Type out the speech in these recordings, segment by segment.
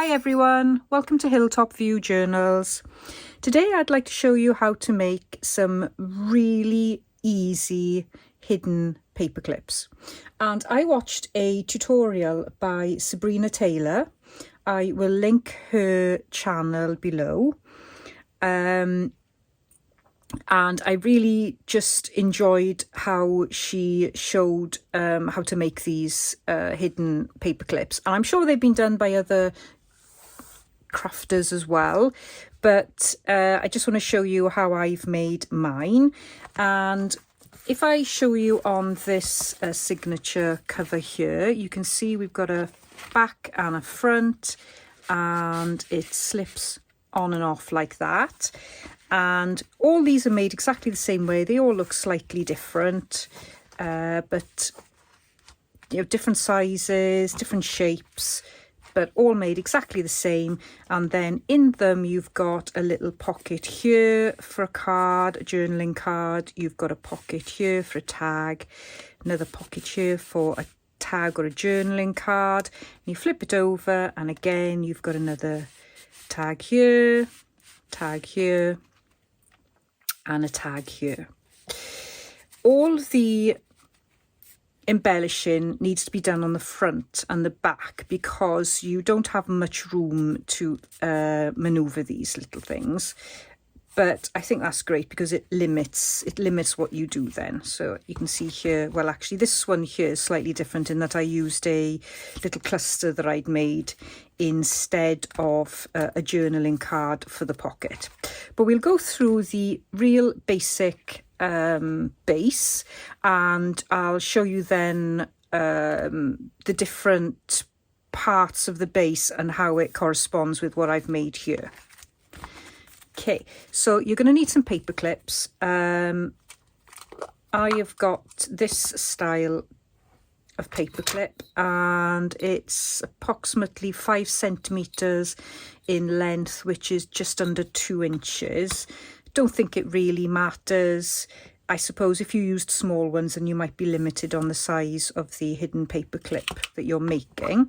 Hi everyone, welcome to Hilltop View Journals. Today I'd like to show you how to make some really easy hidden paper clips. And I watched a tutorial by Sabrina Taylor. I will link her channel below. And I really just enjoyed how she showed how to make these hidden paper clips. And I'm sure they've been done by other crafters as well, but I just want to show you how I've made mine. And if I show you on this signature cover here, you can see we've got a back and a front, and it slips on and off like that. And all these are made exactly the same way. They all look slightly different, but you know, different sizes, different shapes, but all made exactly the same. And then in them you've got a little pocket here for a card, a journaling card. You've got a pocket here for a tag, another pocket here for a tag or a journaling card. And you flip it over, and again you've got another tag here, and a tag here. All the embellishing needs to be done on the front and the back because you don't have much room to maneuver these little things. But I think that's great because it limits what you do then. So you can see here, well actually this one here is slightly different in that I used a little cluster that I'd made instead of a journaling card for the pocket. But we'll go through the real basic base, and I'll show you then the different parts of the base and how it corresponds with what I've made here. Okay, so you're going to need some paper clips. I have got this style of paper clip, and it's approximately 5 centimeters in length, which is just under 2 inches. Don't think it really matters. I suppose if you used small ones, then you might be limited on the size of the hidden paper clip that you're making.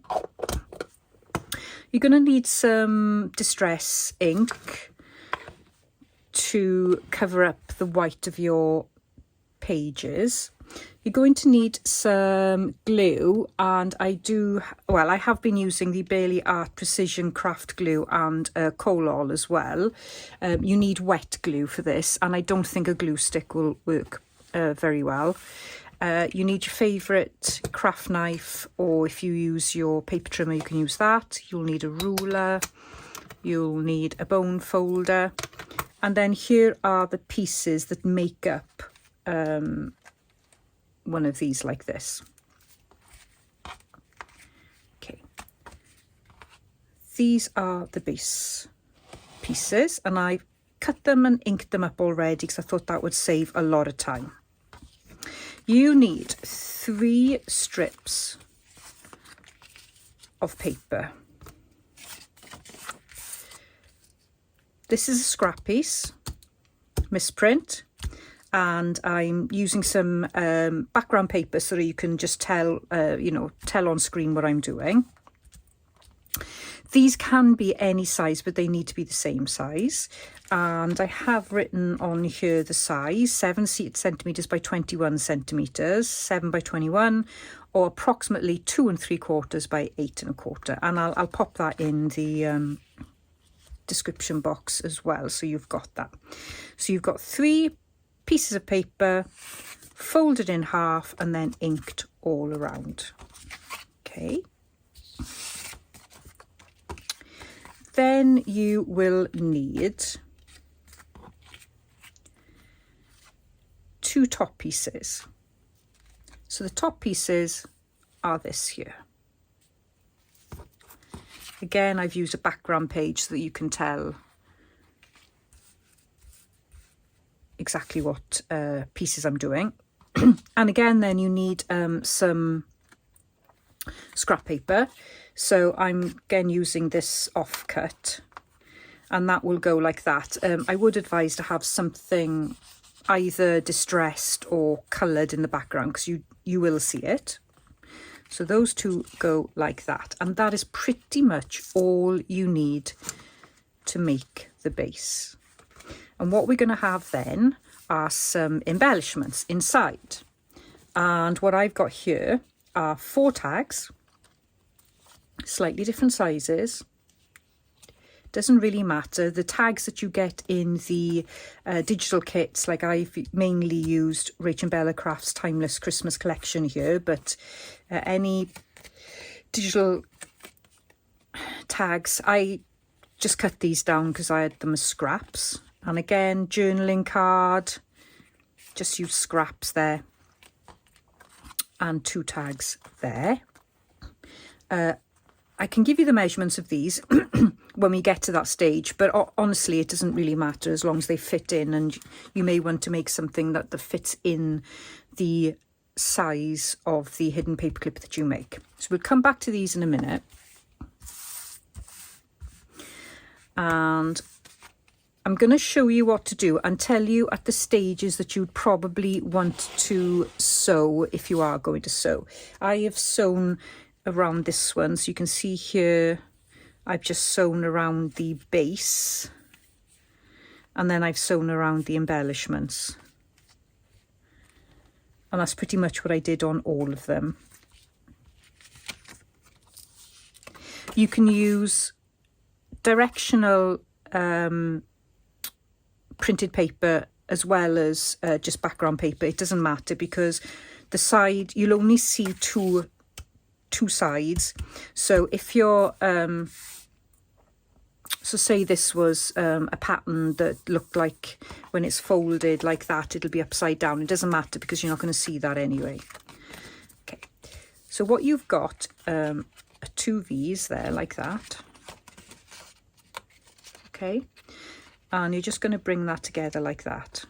You're going to need some distress ink to cover up the white of your pages. You're going to need some glue, and I have been using the Bailey Art Precision Craft Glue and Colol as well. You need wet glue for this, and I don't think a glue stick will work very well. You need your favourite craft knife, or if you use your paper trimmer you can use that. You'll need a ruler, you'll need a bone folder, and then here are the pieces that make up one of these like this. Okay, these are the base pieces, and I've cut them and inked them up already because I thought that would save a lot of time. You need 3 strips of paper. This is a scrap piece, misprint, and I'm using some background paper so that you can just tell on screen what I'm doing. These can be any size, but they need to be the same size. And I have written on here the size, 7 centimeters by 21 centimeters, 7 by 21, or approximately 2 3/4 by 8 1/4. And I'll pop that in the description box as well, so you've got that. So you've got 3 pieces of paper folded in half and then inked all around. Okay, then you will need 2 top pieces. So the top pieces are this here. Again, I've used a background page so that you can tell exactly what pieces I'm doing. And again, then you need some scrap paper. So I'm again using this offcut, and that will go like that. I would advise to have something either distressed or coloured in the background because you will see it. So those two go like that, and that is pretty much all you need to make the base. And what we're going to have then are some embellishments inside. And what I've got here are 4 tags, slightly different sizes. Doesn't really matter. The tags that you get in the digital kits, like I've mainly used RachandBella Crafts Timeless Christmas Collection here, but any digital tags, I just cut these down because I had them as scraps. And again, journaling card, just use scraps there. And 2 tags there. I can give you the measurements of these when we get to that stage, but honestly it doesn't really matter as long as they fit in, and you may want to make something that fits in the size of the hidden paperclip that you make. So we'll come back to these in a minute. And I'm going to show you what to do and tell you at the stages that you'd probably want to sew if you are going to sew. I have sewn around this one, so you can see here I've just sewn around the base, and then I've sewn around the embellishments, and that's pretty much what I did on all of them. You can use directional printed paper as well as just background paper. It doesn't matter, because the side, you'll only see two sides. So if you're so say this was a pattern that looked like when it's folded like that, it'll be upside down. It doesn't matter because you're not going to see that anyway. Okay, so what you've got are 2 V's there like that. Okay, and you're just going to bring that together like that.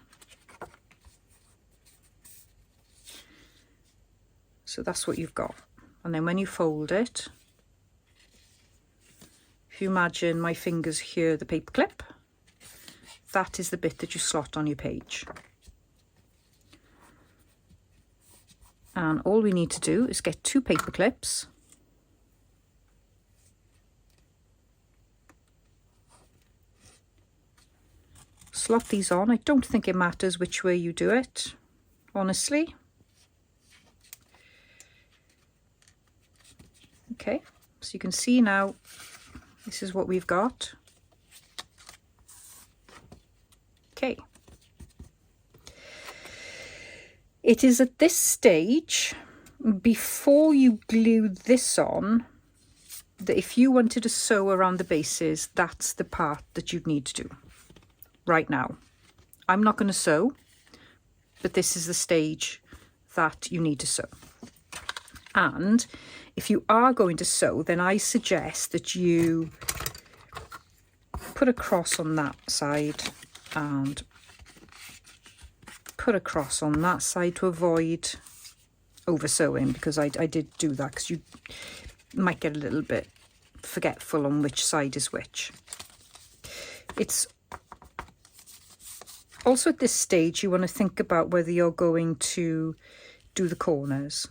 So that's what you've got. And then when you fold it, if you imagine my fingers here, the paperclip, that is the bit that you slot on your page. And all we need to do is get 2 paperclips. Slot these on. I don't think it matters which way you do it, honestly. Okay, so you can see now, this is what we've got. Okay. It is at this stage, before you glue this on, that if you wanted to sew around the bases, that's the part that you'd need to do right now. I'm not going to sew, but this is the stage that you need to sew. And if you are going to sew, then I suggest that you put a cross on that side and put a cross on that side to avoid over sewing, because I did do that because you might get a little bit forgetful on which side is which. It's also at this stage you want to think about whether you're going to do the corners.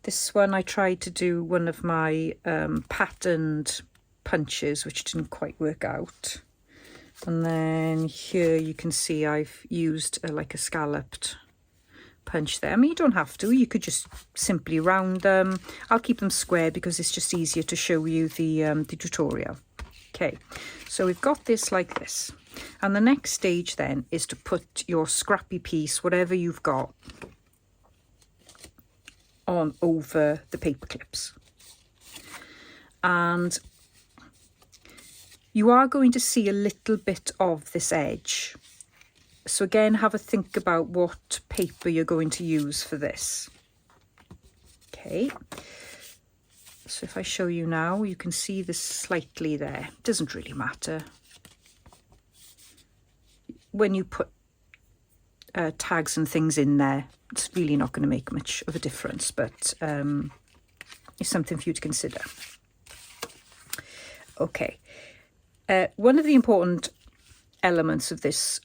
This one I tried to do one of my patterned punches, which didn't quite work out. And then here you can see I've used like a scalloped punch there. I mean, you don't have to, you could just simply round them. I'll keep them square because it's just easier to show you the tutorial. Okay, so we've got this like this. And the next stage then is to put your scrappy piece, whatever you've got, on over the paper clips. And you are going to see a little bit of this edge. So again, have a think about what paper you're going to use for this. Okay. So if I show you now, you can see this slightly there. It doesn't really matter. When you put tags and things in there, it's really not going to make much of a difference, but it's something for you to consider. Okay. One of the important elements of this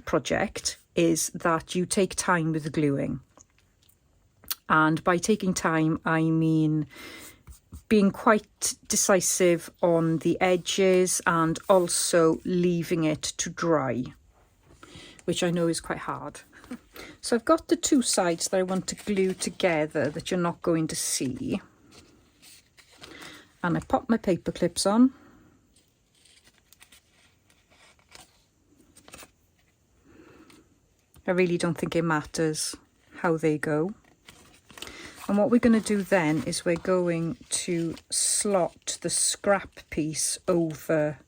project is that you take time with the gluing. And by taking time, I mean being quite decisive on the edges and also leaving it to dry, which I know is quite hard. So I've got the two sides that I want to glue together that you're not going to see. And I pop my paper clips on. I really don't think it matters how they go. And what we're going to do then is we're going to slot the scrap piece over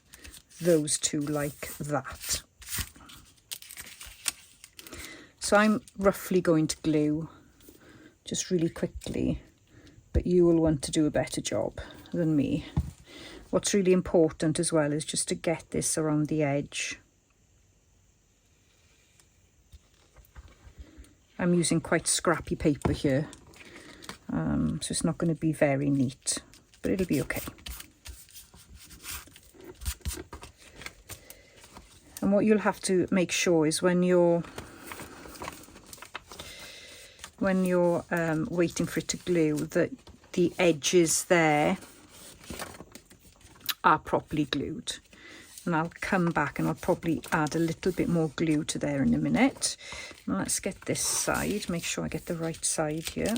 those two like that. So I'm roughly going to glue just really quickly, but you will want to do a better job than me. What's really important as well is just to get this around the edge. I'm using quite scrappy paper here, so it's not going to be very neat, but it'll be okay. And what you'll have to make sure is when you're waiting for it to glue, that the edges there are properly glued. And I'll come back and I'll probably add a little bit more glue to there in a minute. Now let's get this side, make sure I get the right side here.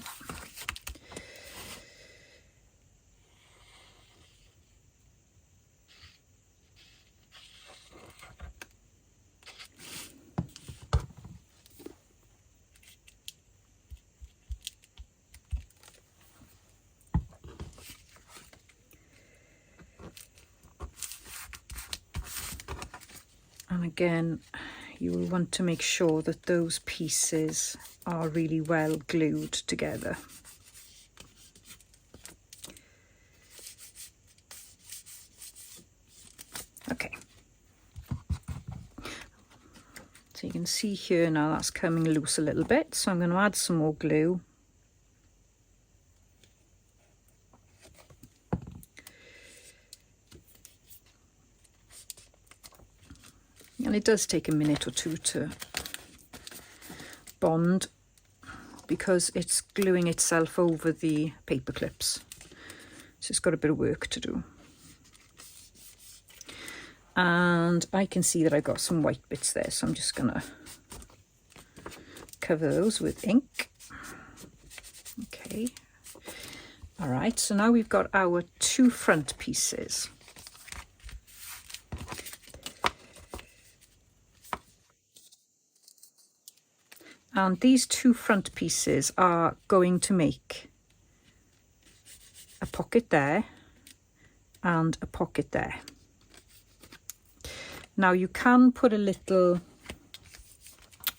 And again, you will want to make sure that those pieces are really well glued together. Okay. So you can see here now that's coming loose a little bit, so I'm going to add some more glue. And it does take a minute or two to bond because it's gluing itself over the paper clips. So it's got a bit of work to do. And I can see that I've got some white bits there, so I'm just going to cover those with ink. Okay. All right, so now we've got our two front pieces. And these two front pieces are going to make a pocket there and a pocket there. Now you can put a little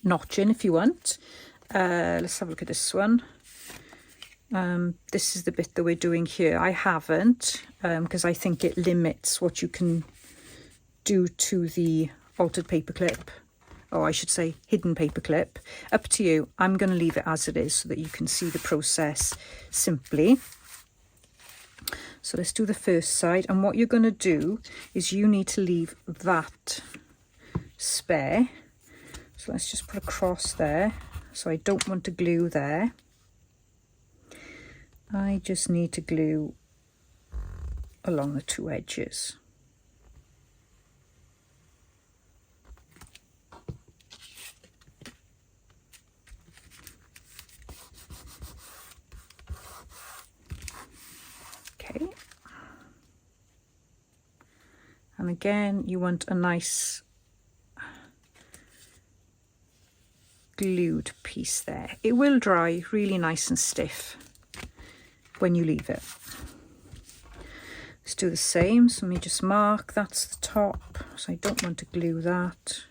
notch in if you want. Let's have a look at this one. This is the bit that we're doing here. I haven't, because I think it limits what you can do to the altered paperclip. Or I should say hidden paperclip. Up to you. I'm going to leave it as it is so that you can see the process simply. So let's do the first side, and what you're going to do is you need to leave that spare. So let's just put a cross there. So I don't want to glue there. I just need to glue along the two edges. Okay. And again, you want a nice glued piece there. It will dry really nice and stiff when you leave it. Let's do the same. So let me just mark, that's the top. So I don't want to glue that.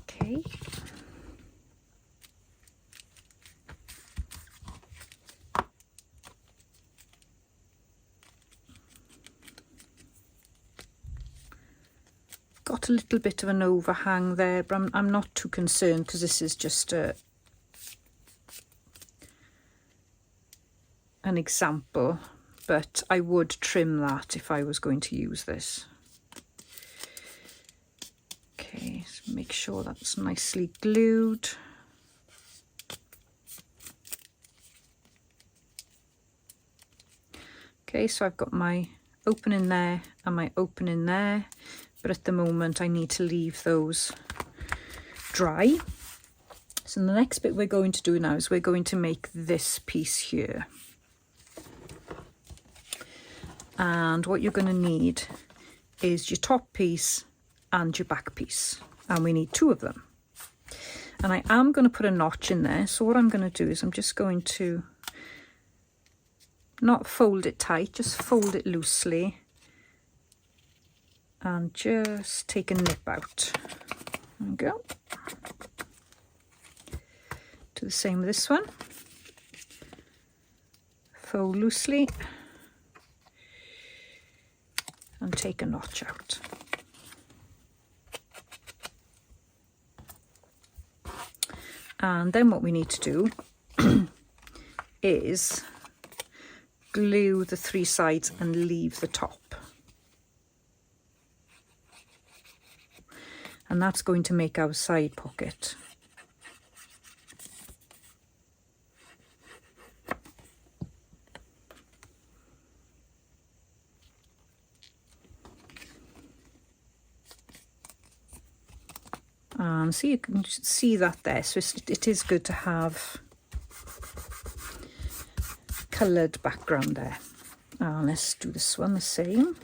Okay. Got a little bit of an overhang there, but I'm not too concerned because this is just an example, but I would trim that if I was going to use this. Make sure that's nicely glued. Okay, so I've got my opening there and my opening there, but at the moment I need to leave those dry. So the next bit we're going to do now is we're going to make this piece here. And what you're going to need is your top piece and your back piece, and we need 2 of them. And I am going to put a notch in there, so what I'm going to do is I'm just going to not fold it tight, just fold it loosely and just take a nip out. There we go. Do the same with this one. Fold loosely and take a notch out. And then what we need to do is glue the 3 sides and leave the top. And that's going to make our side pocket. So you can see that there, so it is good to have coloured background there. Let's do this one the same.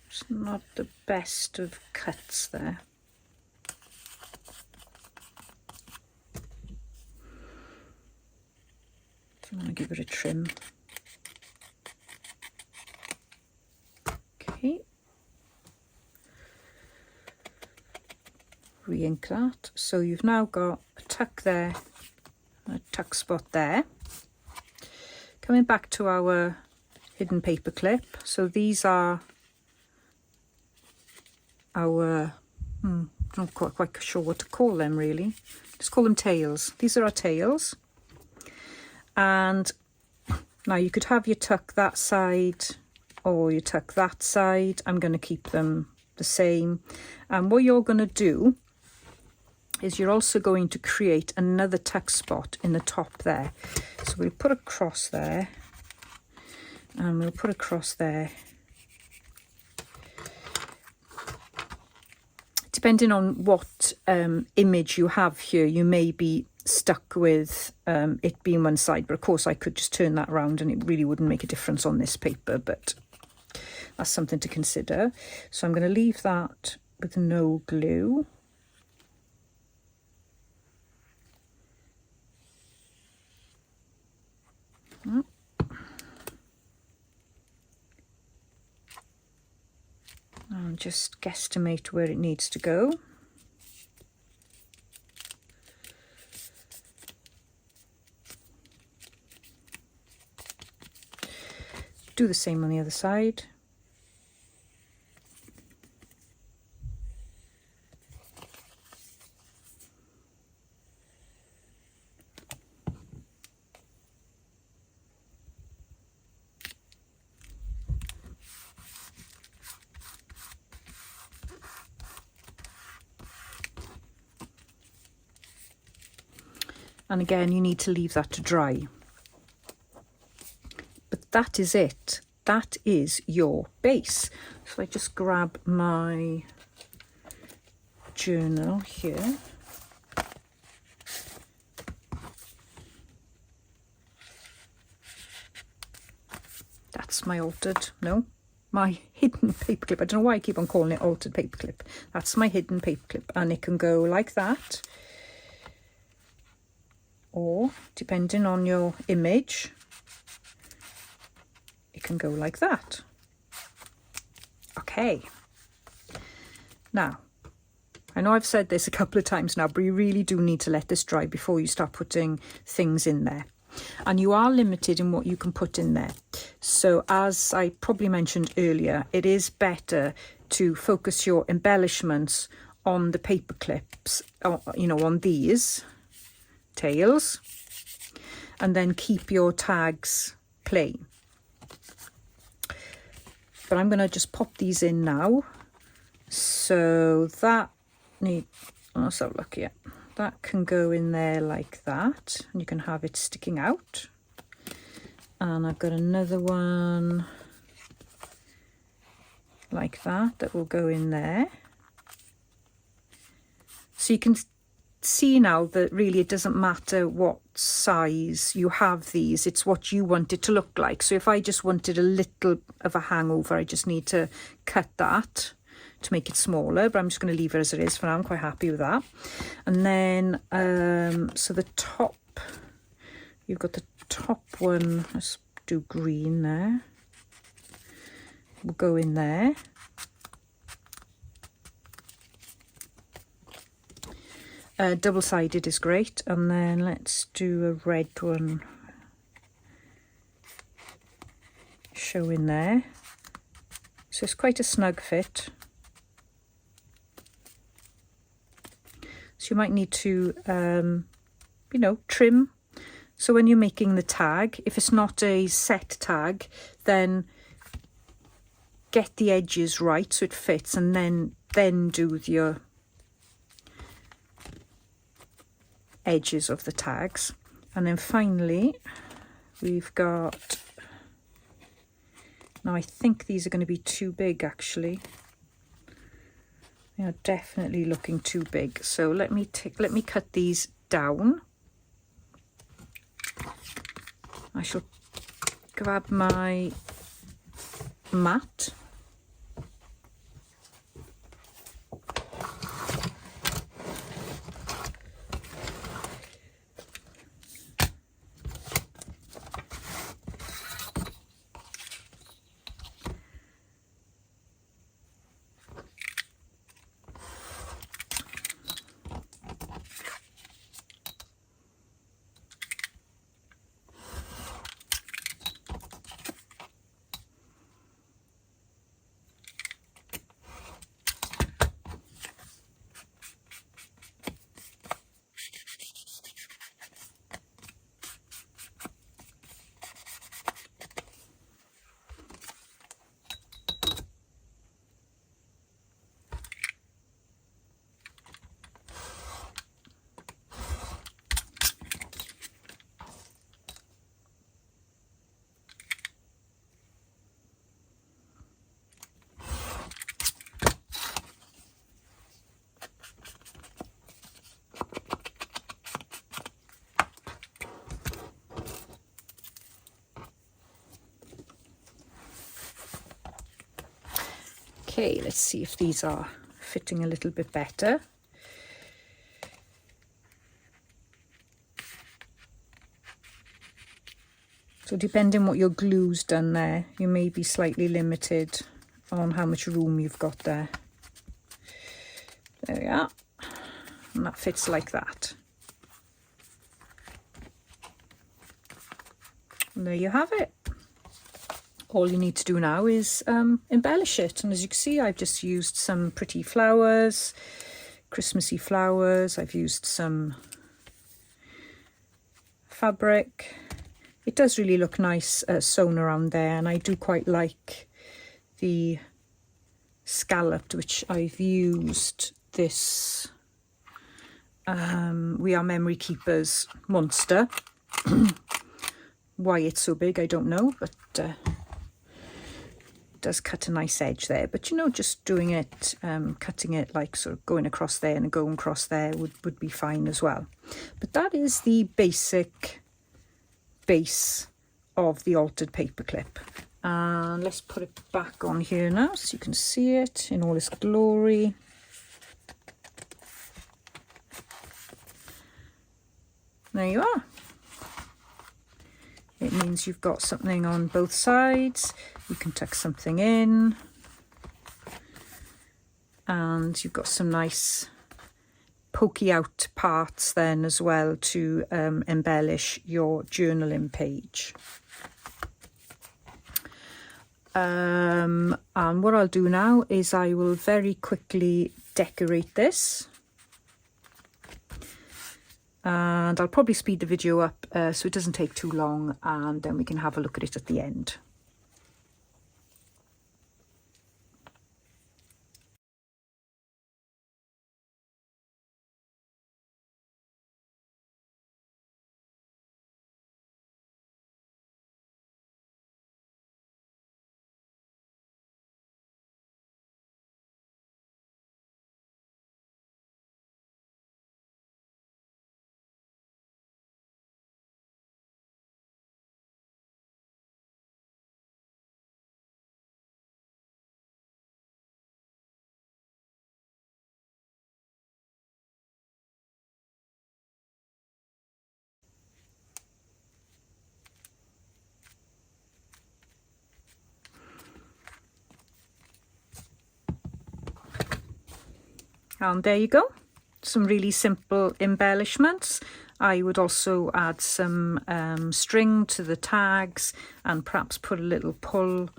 It's not the best of cuts there. I'm going to give it a trim. Okay. Re-ink that. So you've now got a tuck there, a tuck spot there. Coming back to our hidden paper clip. So these are our, I'm not quite sure what to call them really. Just call them tails. These are our tails. And now you could have your tuck that side or you tuck that side. I'm going to keep them the same. And what you're going to do is you're also going to create another tuck spot in the top there. So we'll put a cross there and we'll put a cross there. Depending on what image you have here, you may be stuck with it being one side, but of course I could just turn that around and it really wouldn't make a difference on this paper, but that's something to consider. So I'm going to leave that with no glue. And just guesstimate where it needs to go. Do the same on the other side. And again, you need to leave that to dry. But that is it. That is your base. So I just grab my journal here. That's my my hidden paperclip. I don't know why I keep on calling it altered paperclip. That's my hidden paperclip, and it can go like that. Or, depending on your image, it can go like that. Okay. Now, I know I've said this a couple of times now, but you really do need to let this dry before you start putting things in there. And you are limited in what you can put in there. So as I probably mentioned earlier, it is better to focus your embellishments on the paper clips, you know, on these tails, and then keep your tags plain. But I'm going to just pop these in now. So that let's have a look here. That can go in there like that, and you can have it sticking out. And I've got another one like that will go in there. So you can see now that really it doesn't matter what size you have these, it's what you want it to look like. So if I just wanted a little of a hangover, I just need to cut that to make it smaller, but I'm just going to leave it as it is for now. I'm quite happy with that. And then so the top, you've got the top one, let's do green there, will go in there. Double-sided is great, and then let's do a red one, show in there. So it's quite a snug fit. So you might need to, you know, trim. So when you're making the tag, if it's not a set tag, then get the edges right so it fits, and then do your edges of the tags. And then finally we've got, now I think these are going to be too big actually. They are definitely looking too big, so let me cut these down. I shall grab my mat. Okay, let's see if these are fitting a little bit better. So depending what your glue's done there, you may be slightly limited on how much room you've got there. There we are. And that fits like that. And there you have it. All you need to do now is embellish it. And as you can see, I've just used some pretty flowers, Christmassy flowers. I've used some fabric. It does really look nice sewn around there, and I do quite like the scalloped, which I've used this We Are Memory Keepers monster. Why it's so big, I don't know, but does cut a nice edge there. But you know, just doing it, cutting it like sort of going across there and going across there would be fine as well. But that is the basic base of the altered paperclip. And let's put it back on here now so you can see it in all its glory. There you are. It means you've got something on both sides. You can tuck something in, and you've got some nice pokey out parts then as well to embellish your journaling page. And what I'll do now is I will very quickly decorate this, and I'll probably speed the video up so it doesn't take too long, and then we can have a look at it at the end. And there you go, some really simple embellishments. I would also add some string to the tags and perhaps put a little pull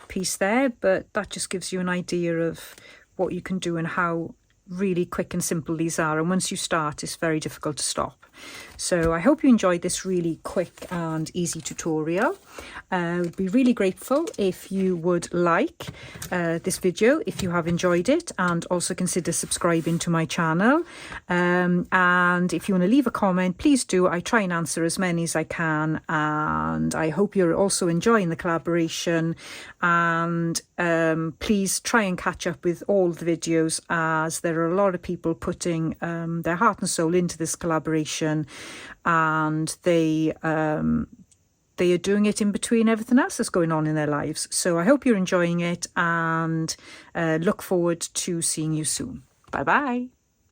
piece there, but that just gives you an idea of what you can do and how really quick and simple these are, and once you start it's very difficult to stop. So I hope you enjoyed this really quick and easy tutorial. I would be really grateful if you would like this video if you have enjoyed it, and also consider subscribing to my channel. And if you want to leave a comment, please do. I try and answer as many as I can, and I hope you're also enjoying the collaboration. And please try and catch up with all the videos, as there are a lot of people putting their heart and soul into this collaboration, and they are doing it in between everything else that's going on in their lives. So I hope you're enjoying it, and look forward to seeing you soon. Bye bye.